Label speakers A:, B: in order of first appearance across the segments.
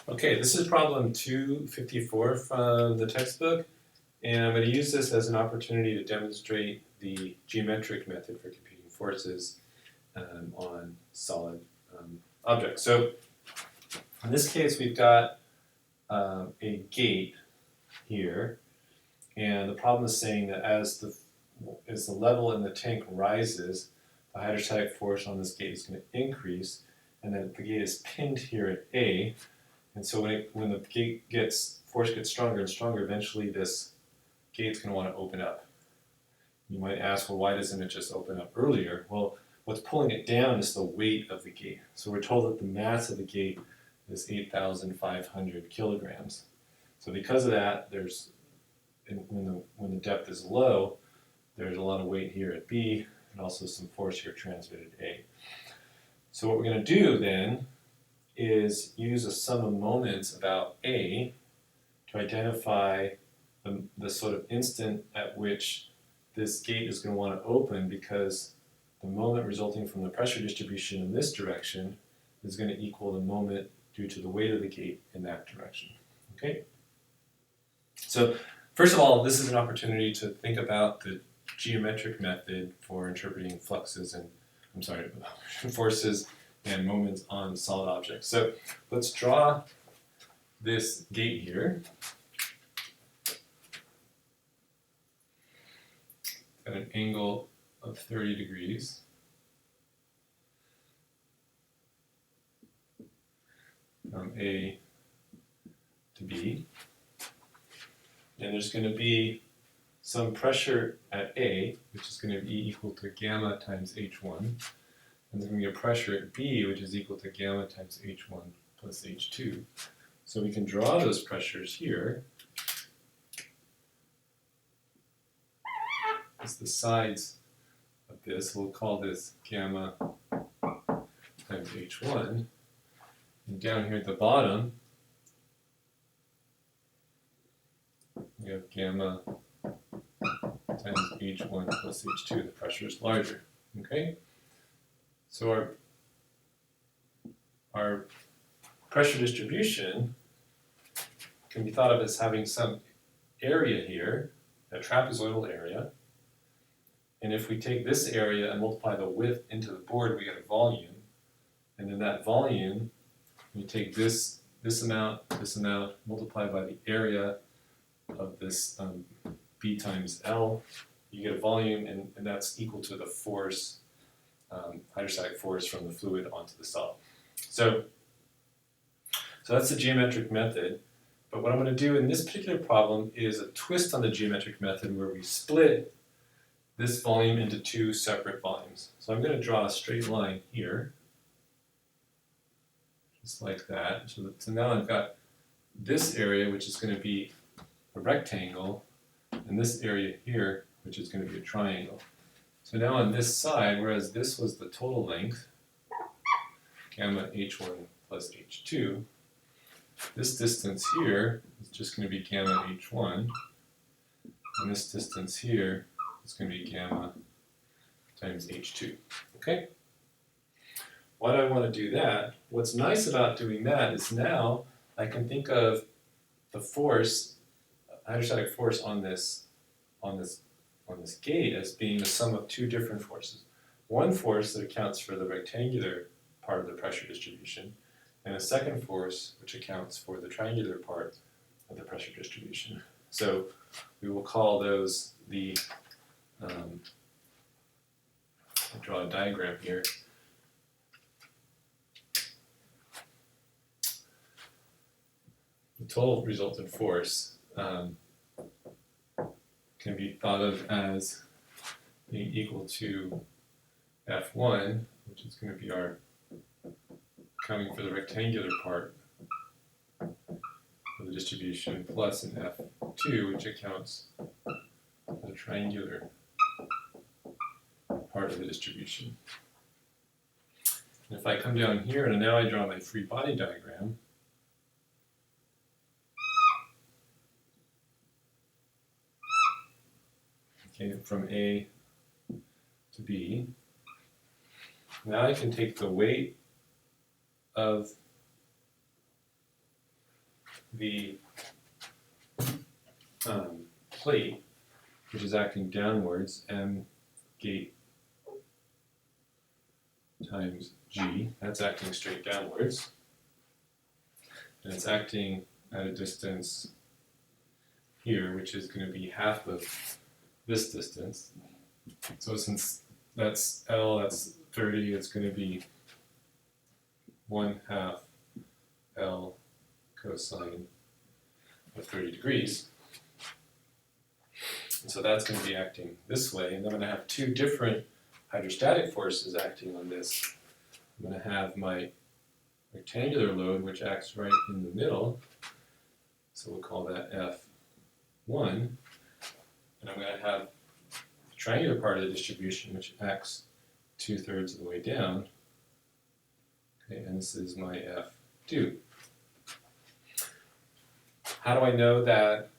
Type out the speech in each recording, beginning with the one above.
A: Okay, this is problem 254 from the textbook, and I'm going to use this as an opportunity to demonstrate the geometric method for computing forces on solid objects. So in this case, we've got a gate here, and the problem is saying that as the level in the tank rises, the hydrostatic force on this gate is going to increase, and then the gate is pinned here at A. And so when the force gets stronger and stronger, eventually this gate's going to want to open up. You might ask, well, why doesn't it just open up earlier? Well, what's pulling it down is the weight of the gate. So we're told that the mass of the gate is 8,500 kilograms. So because of that, when the depth is low, there's a lot of weight here at B and also some force here transmitted at A. So what we're going to do then is use a sum of moments about A to identify the sort of instant at which this gate is going to want to open, because the moment resulting from the pressure distribution in this direction is going to equal the moment due to the weight of the gate in that direction. Okay? So first of all, this is an opportunity to think about the geometric method for interpreting fluxes and, forces and moments on solid objects. So let's draw this gate here at an angle of 30 degrees. From A to B. And there's going to be some pressure at A, which is going to be equal to gamma times H1. And there's going to be a pressure at B, which is equal to gamma times H1 plus H2. So we can draw those pressures here as the sides of this. We'll call this gamma times H1. And down here at the bottom, we have gamma times H1 plus H2. The pressure is larger. Okay? So our pressure distribution can be thought of as having some area here, a trapezoidal area. And if we take this area and multiply the width into the board, we get a volume. And then that volume, you take this amount, multiply by the area of this B times L, you get a volume, and that's equal to the force, hydrostatic force from the fluid onto the solid. So that's the geometric method. But what I'm going to do in this particular problem is a twist on the geometric method where we split this volume into two separate volumes. So I'm going to draw a straight line here, just like that. So now I've got this area, which is going to be a rectangle, and this area here, which is going to be a triangle. So now on this side, whereas this was the total length, gamma H1 plus H2, this distance here is just going to be gamma H1, and this distance here is going to be gamma times H2. Okay? Why do I want to do that? What's nice about doing that is now I can think of the force, hydrostatic force on this gate as being the sum of two different forces. One force that accounts for the rectangular part of the pressure distribution, and a second force which accounts for the triangular part of the pressure distribution. So we will call those the, I'll draw a diagram here. The total resultant force can be thought of as being equal to F1, which is going to be our accounting for the rectangular part of the distribution, plus an F2, which accounts for the triangular part of the distribution. And if I come down here and now I draw my free body diagram, okay, from A to B, now I can take the weight of the plate, which is acting downwards, m gate times g, that's acting straight downwards, and it's acting at a distance here, which is going to be half of this distance. So since that's L, that's 30, it's going to be 1/2 L cosine of 30 degrees. And so that's going to be acting this way, and I'm going to have two different hydrostatic forces acting on this. I'm going to have my rectangular load, which acts right in the middle, so we'll call that F1, and I'm going to have the triangular part of the distribution, which acts 2/3 of the way down, okay, and this is my F2. How do I know that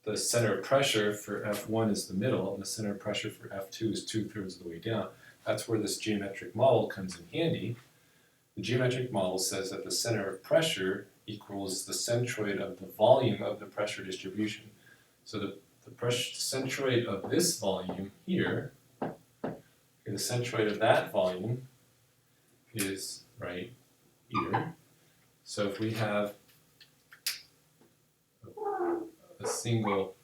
A: the center of pressure for F1 is the middle, and the center of pressure for F2 is 2/3 of the way down? That's where this geometric model comes in handy. The geometric model says that the center of pressure equals the centroid of the volume of the pressure distribution. So the centroid of this volume here, the centroid of that volume is right here. So if we have a single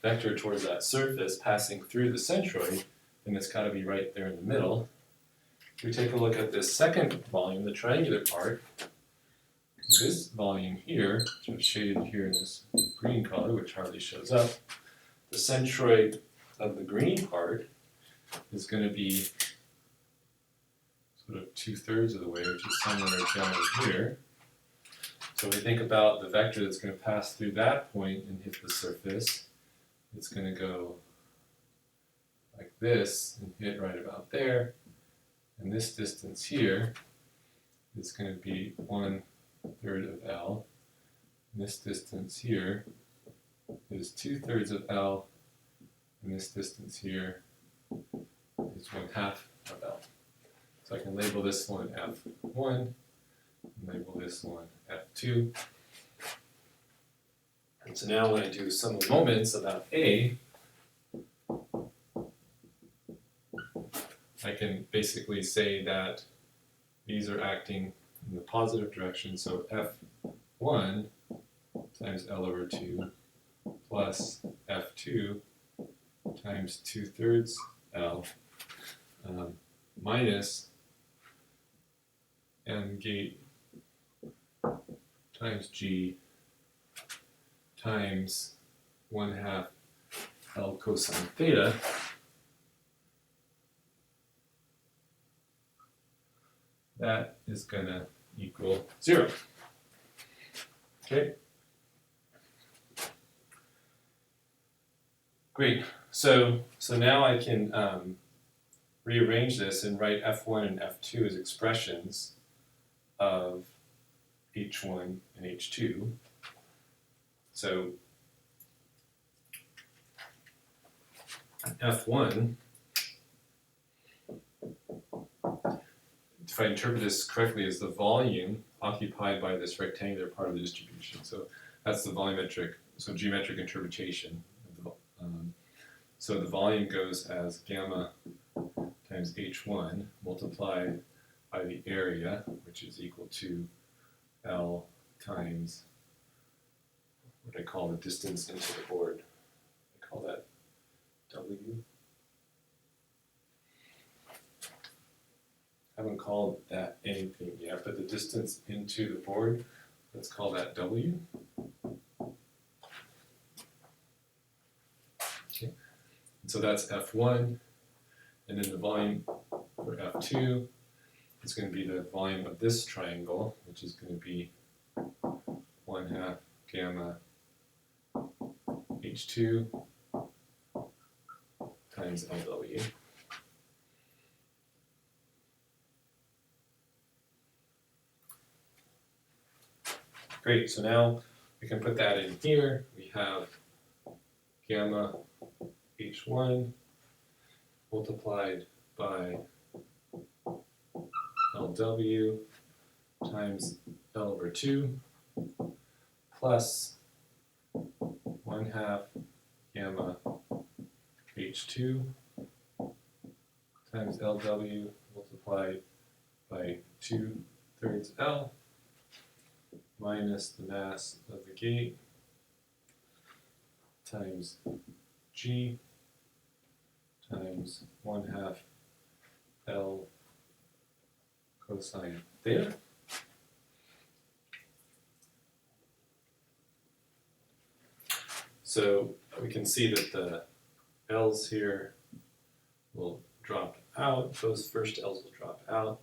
A: vector towards that surface passing through the centroid, then it's got to be right there in the middle. If we take a look at this second volume, the triangular part, this volume here, which I've shaded here in this green color, which hardly shows up, the centroid of the green part is going to be sort of 2/3 of the way, which is somewhere down here. So we think about the vector that's going to pass through that point and hit the surface. It's going to go like this and hit right about there. And this distance here is going to be 1/3 of L. And this distance here is 2/3 of L. And this distance here is 1/2 of L. So I can label this one F1, and label this one F2. And so now when I do sum of moments about A, I can basically say that these are acting in the positive direction, so F1 times L/2 plus F2 times 2/3 L minus m gate times g times 1/2 L cosine theta. That is going to equal 0. Okay? Great. So now I can rearrange this and write F1 and F2 as expressions of H1 and H2. So F1, if I interpret this correctly, is the volume occupied by this rectangular part of the distribution. So that's the volumetric, so geometric interpretation. So the volume goes as gamma times H1 multiplied by the area, which is equal to L times what I call the distance into the board. I call that W. I haven't called that anything yet, but the distance into the board, let's call that W. Okay. And so that's F1, and then the volume for F2 is going to be the volume of this triangle, which is going to be 1/2 gamma H2 times LW. Great, so now we can put that in here. We have gamma H1 multiplied by LW times L/2 plus 1/2 gamma H2 times LW multiplied by 2/3 L minus the mass of the gate times G times 1/2 L cosine theta. So we can see that the L's here will drop out, those first L's will drop out.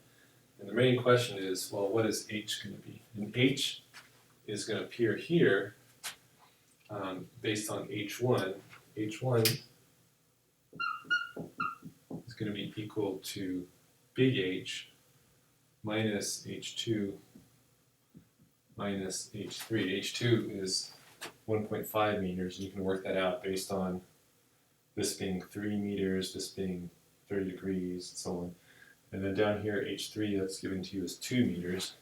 A: And the main question is, well, what is H going to be? And H is going to appear here based on H1. H1 is going to be equal to big H minus H2 minus H3. H2 is 1.5 meters, and you can work that out based on this being 3 meters, this being 30 degrees, and so on. And then down here, H3, that's given to you as 2 meters.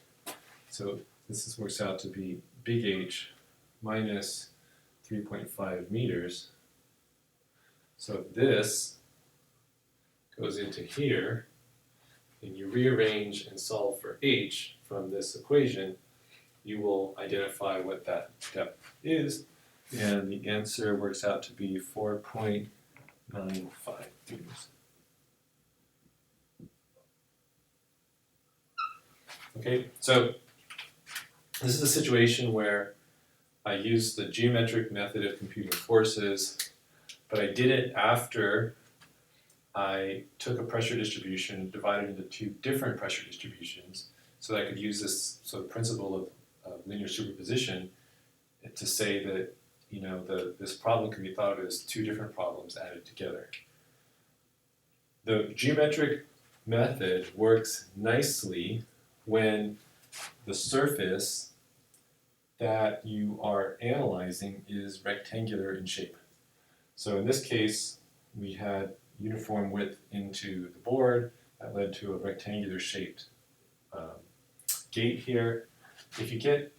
A: So this works out to be big H minus 3.5 meters. So this goes into here, and you rearrange and solve for H from this equation, you will identify what that depth is, and the answer works out to be 4.95 meters. Okay, so this is a situation where I used the geometric method of computing forces, but I did it after I took a pressure distribution, divided into 2 different pressure distributions, so that I could use this sort of principle of linear superposition to say that, you know, this problem can be thought of as 2 different problems added together. The geometric method works nicely when the surface that you are analyzing is rectangular in shape. So in this case, we had uniform width into the board that led to a rectangular shaped gate here. If you get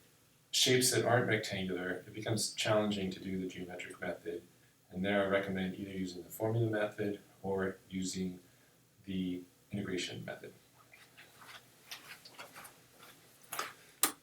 A: shapes that aren't rectangular, it becomes challenging to do the geometric method, and there I recommend either using the formula method or using the integration method.